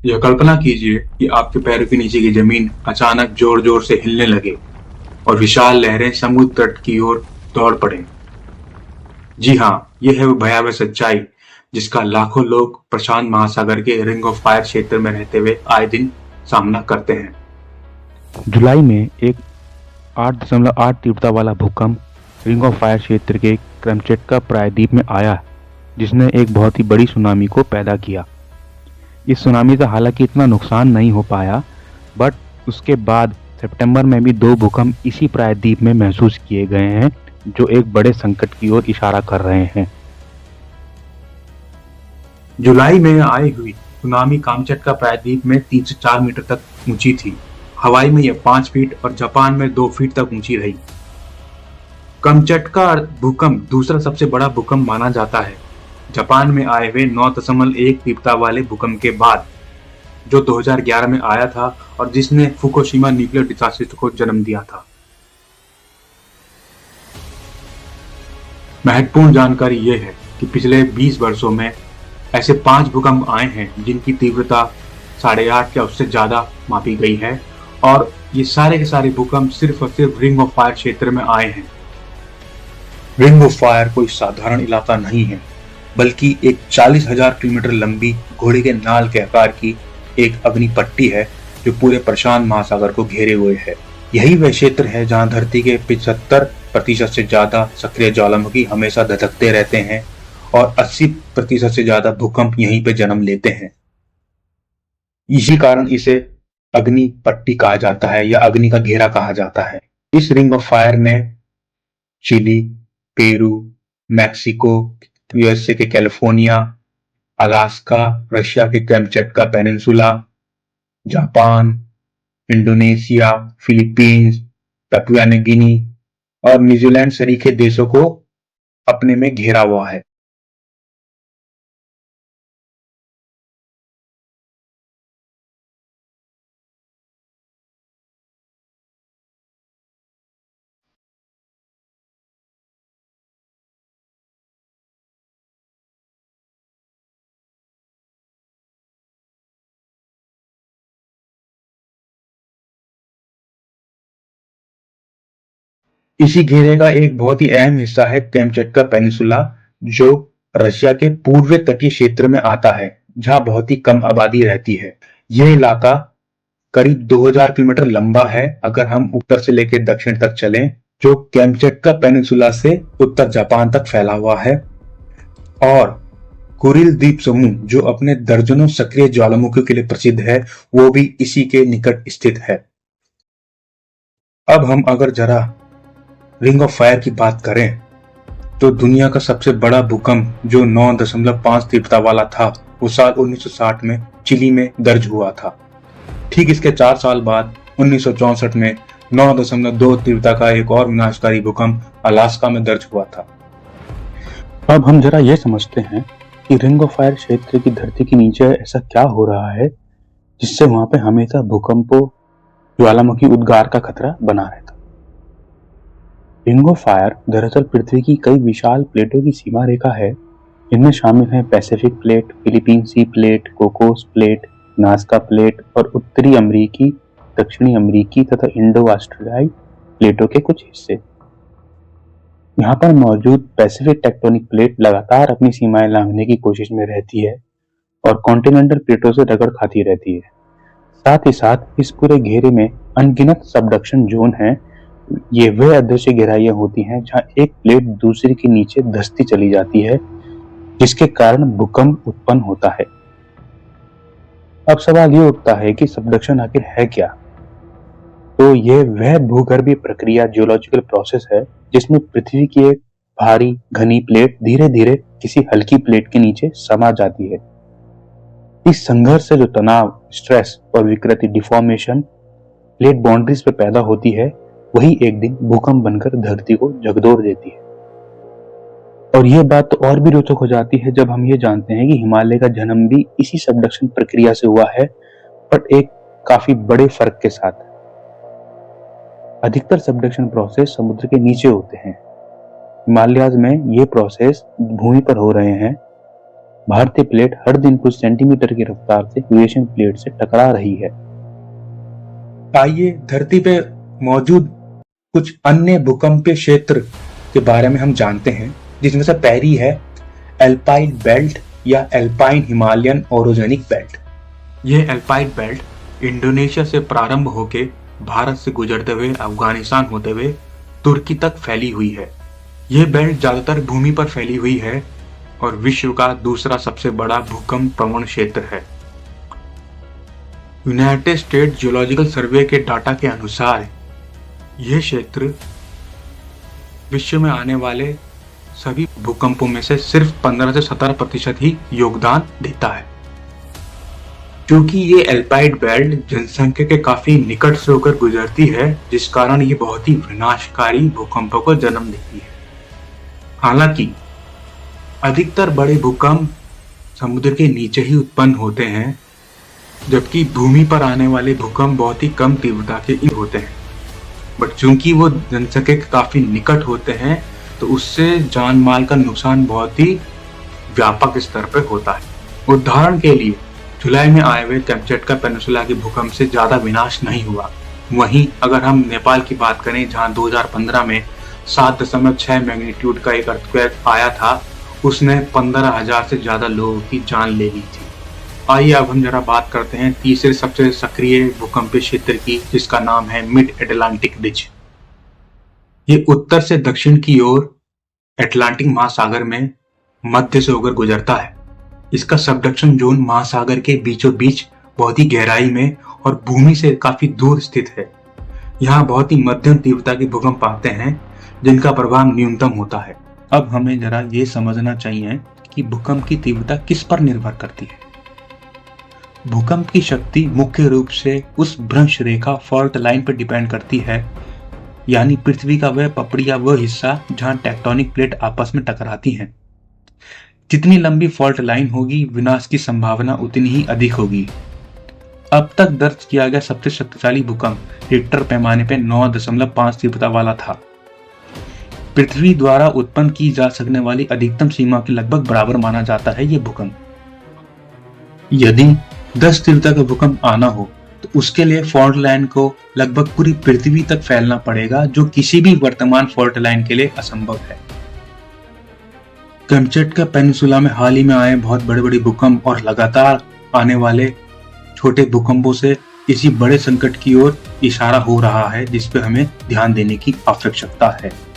यह कल्पना कीजिए कि आपके पैरों के नीचे की जमीन अचानक जोर जोर से हिलने लगे और विशाल लहरें समुद्र तट की ओर दौड़ पड़े। जी हाँ, यह है वो भयावह सच्चाई जिसका लाखों लोग प्रशांत महासागर के रिंग ऑफ फायर क्षेत्र में रहते हुए आए दिन सामना करते हैं। जुलाई में एक 8.8 तीव्रता वाला भूकंप रिंग ऑफ फायर क्षेत्र के क्रमचेटका प्रायद्वीप में आया, जिसने एक बहुत ही बड़ी सुनामी को पैदा किया। इस सुनामी से हालांकि इतना नुकसान नहीं हो पाया, बट उसके बाद सितंबर में भी 2 भूकंप इसी प्रायद्वीप में महसूस किए गए हैं, जो एक बड़े संकट की ओर इशारा कर रहे हैं। जुलाई में आई हुई सुनामी कामचटका प्रायद्वीप में 3 से 4 मीटर तक ऊंची थी। हवाई में यह 5 फीट और जापान में 2 फीट तक ऊंची रही। कामचटका भूकंप दूसरा सबसे बड़ा भूकंप माना जाता है, जापान में आए हुए 9.1 तीव्रता वाले भूकंप के बाद, जो 2011 में आया था और जिसने फुकुशिमा न्यूक्लियर डिजास्टर को जन्म दिया था। महत्वपूर्ण जानकारी यह है कि पिछले 20 वर्षों में ऐसे 5 भूकंप आए हैं जिनकी तीव्रता 8.5 या उससे ज्यादा मापी गई है, और ये सारे के सारे भूकंप सिर्फ और सिर्फ रिंग ऑफ फायर क्षेत्र में आए हैं। रिंग ऑफ फायर कोई साधारण इलाका नहीं है, बल्कि एक 40,000 किलोमीटर लंबी घोड़े के नाल के आकार की एक अग्नि पट्टी है जो पूरे प्रशांत महासागर को घेरे हुए है। यही वह क्षेत्र है जहां धरती के 75% से ज्यादा सक्रिय ज्वालामुखी हमेशा धधकते रहते हैं और 80% से ज्यादा भूकंप यहीं पे जन्म लेते हैं। इसी कारण इसे अग्नि पट्टी कहा जाता है या अग्नि का घेरा कहा जाता है। इस रिंग ऑफ फायर ने चिली, पेरू, मैक्सिको, यूएसए के कैलिफोर्निया, अलास्का, रशिया के Kamchatka peninsula, Japan, Indonesia, Philippines, Papua New Guinea और न्यूजीलैंड सरीखे देशों को अपने में घेरा हुआ है। इसी घेरे का एक बहुत ही अहम हिस्सा है कैमचटका पेनिनसुला, जो रशिया के पूर्वी तटीय क्षेत्र में आता है, जहां बहुत ही कम आबादी रहती है। यह इलाका करीब 2000 किलोमीटर लंबा है अगर हम उत्तर से लेकर दक्षिण तक चलें, जो कैमचटका पेनिनसुला से उत्तर जापान तक फैला हुआ है। और कुरिल द्वीप समूह, जो अपने दर्जनों सक्रिय ज्वालामुखियों के लिए प्रसिद्ध है, वो भी इसी के निकट स्थित है। अब हम अगर जरा रिंग ऑफ फायर की बात करें, तो दुनिया का सबसे बड़ा भूकंप जो 9.5 तीव्रता वाला था, वो साल 1960 में चिली में दर्ज हुआ था। ठीक इसके 4 साल बाद 1964 में 9.2 तीव्रता का एक और विनाशकारी भूकंप अलास्का में दर्ज हुआ था। अब हम जरा ये समझते हैं कि रिंग ऑफ फायर क्षेत्र की धरती के नीचे ऐसा क्या हो रहा है जिससे वहां पे हमेशा भूकंपों, ज्वालामुखी उद्गार का खतरा बना रहता। रिंग ऑफ फायर दरअसल पृथ्वी की कई विशाल प्लेटों की सीमा रेखा है। इनमें शामिल हैं Pacific plate, Philippine sea plate, Cocos plate, Nazca plate और उत्तरी अमेरिकी, दक्षिणी अमेरिकी तथा इंडो ऑस्ट्रेलियाई प्लेटों के कुछ हिस्से। यहाँ पर मौजूद पैसिफिक टेक्टोनिक प्लेट लगातार अपनी सीमाएं लांघने की कोशिश में रहती है और कॉन्टिनेंटल प्लेटों से टक्कर खाती रहती है। साथ ही साथ इस पूरे घेरे में अनगिनत सबडक्शन जोन हैं। ये वह अदृश्य गहराइयां होती हैं जहां एक प्लेट दूसरी के नीचे धंसती चली जाती है, जिसके कारण भूकंप उत्पन्न होता है। अब सवाल ये उठता है कि सबडक्शन आखिर है क्या? तो यह वह भूगर्भीय प्रक्रिया, जियोलॉजिकल प्रोसेस है जिसमें पृथ्वी की एक भारी घनी प्लेट धीरे धीरे किसी हल्की प्लेट के नीचे समा जाती है। इस संघर्ष से जो तनाव, स्ट्रेस और विकृति, डिफॉर्मेशन प्लेट बाउंड्रीज पे पैदा होती है, वही एक दिन भूकंप बनकर धरती को झकझोर देती है। और यह बात तो और भी रोचक हो जाती है जब हम ये जानते हैं कि हिमालय का जन्म भी इसी सबडक्शन प्रक्रिया से हुआ है, बट एक काफी बड़े फर्क के साथ। अधिकतर सबडक्शन प्रोसेस समुद्र के नीचे होते हैं। हिमालयाज में ये प्रोसेस भूमि पर हो रहे हैं, भारतीय प्लेट हर दिन कुछ सेंटीमीटर की रफ्तार से यूरेशियन प्लेट से टकरा रही है। आइए धरती पे मौजूद कुछ अन्य भूकंपीय क्षेत्र के बारे में हम जानते हैं, जिसमें से पहली है एल्पाइन बेल्ट या एल्पाइन हिमालयन ओरोजेनिक बेल्ट। यह एल्पाइन बेल्ट इंडोनेशिया से प्रारंभ होकर भारत से गुजरते हुए अफगानिस्तान होते हुए तुर्की तक फैली हुई है। यह बेल्ट ज्यादातर भूमि पर फैली हुई है और विश्व का दूसरा सबसे बड़ा भूकंप प्रवण क्षेत्र है। यूनाइटेड स्टेट जियोलॉजिकल सर्वे के डाटा के अनुसार यह क्षेत्र विश्व में आने वाले सभी भूकंपों में से सिर्फ 15 से 17% ही योगदान देता है। क्योंकि ये एल्पाइन बेल्ट जनसंख्या के काफी निकट से होकर गुजरती है, जिस कारण ये बहुत ही विनाशकारी भूकंपों को जन्म देती है। हालांकि अधिकतर बड़े भूकंप समुद्र के नीचे ही उत्पन्न होते हैं, जबकि भूमि पर आने वाले भूकंप बहुत ही कम तीव्रता के होते हैं। बट चूंकि वो जनसंख्या के काफी निकट होते हैं, तो उससे जान माल का नुकसान बहुत ही व्यापक स्तर पर होता है। उदाहरण के लिए जुलाई में आए हुए कैमचटका पेनिनसुला के भूकंप से ज्यादा विनाश नहीं हुआ। वहीं अगर हम नेपाल की बात करें, जहां 2015 में 7.6 मैग्नीट्यूड का एक अर्थक्वेक आया था, उसने 15,000 से ज्यादा लोगों की जान ले ली थी। आइए अब हम जरा बात करते हैं तीसरे सबसे सक्रिय भूकंपीय क्षेत्र की, जिसका नाम है मिड अटलांटिक रिज। ये उत्तर से दक्षिण की ओर अटलांटिक महासागर में मध्य से होकर गुजरता है। इसका सबडक्शन जोन महासागर के बीचों बीच बहुत ही गहराई में और भूमि से काफी दूर स्थित है। यहाँ बहुत ही मध्यम तीव्रता के भूकंप आते हैं, जिनका प्रभाव न्यूनतम होता है। अब हमें जरा ये समझना चाहिए कि भूकंप की तीव्रता किस पर निर्भर करती है। भूकंप की शक्ति मुख्य रूप से उस भ्रंश रेखा फॉल्ट लाइन पर डिपेंड करती है, यानी पृथ्वी का वह पपड़ी या वह हिस्सा जहां टेक्टोनिक प्लेट आपस में टकराती हैं। जितनी लंबी फॉल्ट लाइन होगी, विनाश की संभावना उतनी ही अधिक होगी। अब तक दर्ज किया गया सबसे शक्तिशाली भूकंप रिक्टर पैमाने पर 9.5 तीव्रता वाला था। पृथ्वी द्वारा उत्पन्न की जा सकने वाली अधिकतम सीमा के लगभग बराबर माना जाता है ये भूकंप। यदि 10 तीव्रता का भूकंप आना हो, तो उसके लिए फॉल्ट लाइन को लगभग पूरी पृथ्वी तक फैलना पड़ेगा, जो किसी भी वर्तमान फॉल्ट लाइन के लिए असंभव है। कैमचटका पेनिनसुला में हाल ही में आए बहुत बड़े बड़े भूकंप और लगातार आने वाले छोटे भूकंपों से इसी बड़े संकट की ओर इशारा हो रहा है, जिस पे हमें ध्यान देने की आवश्यकता है।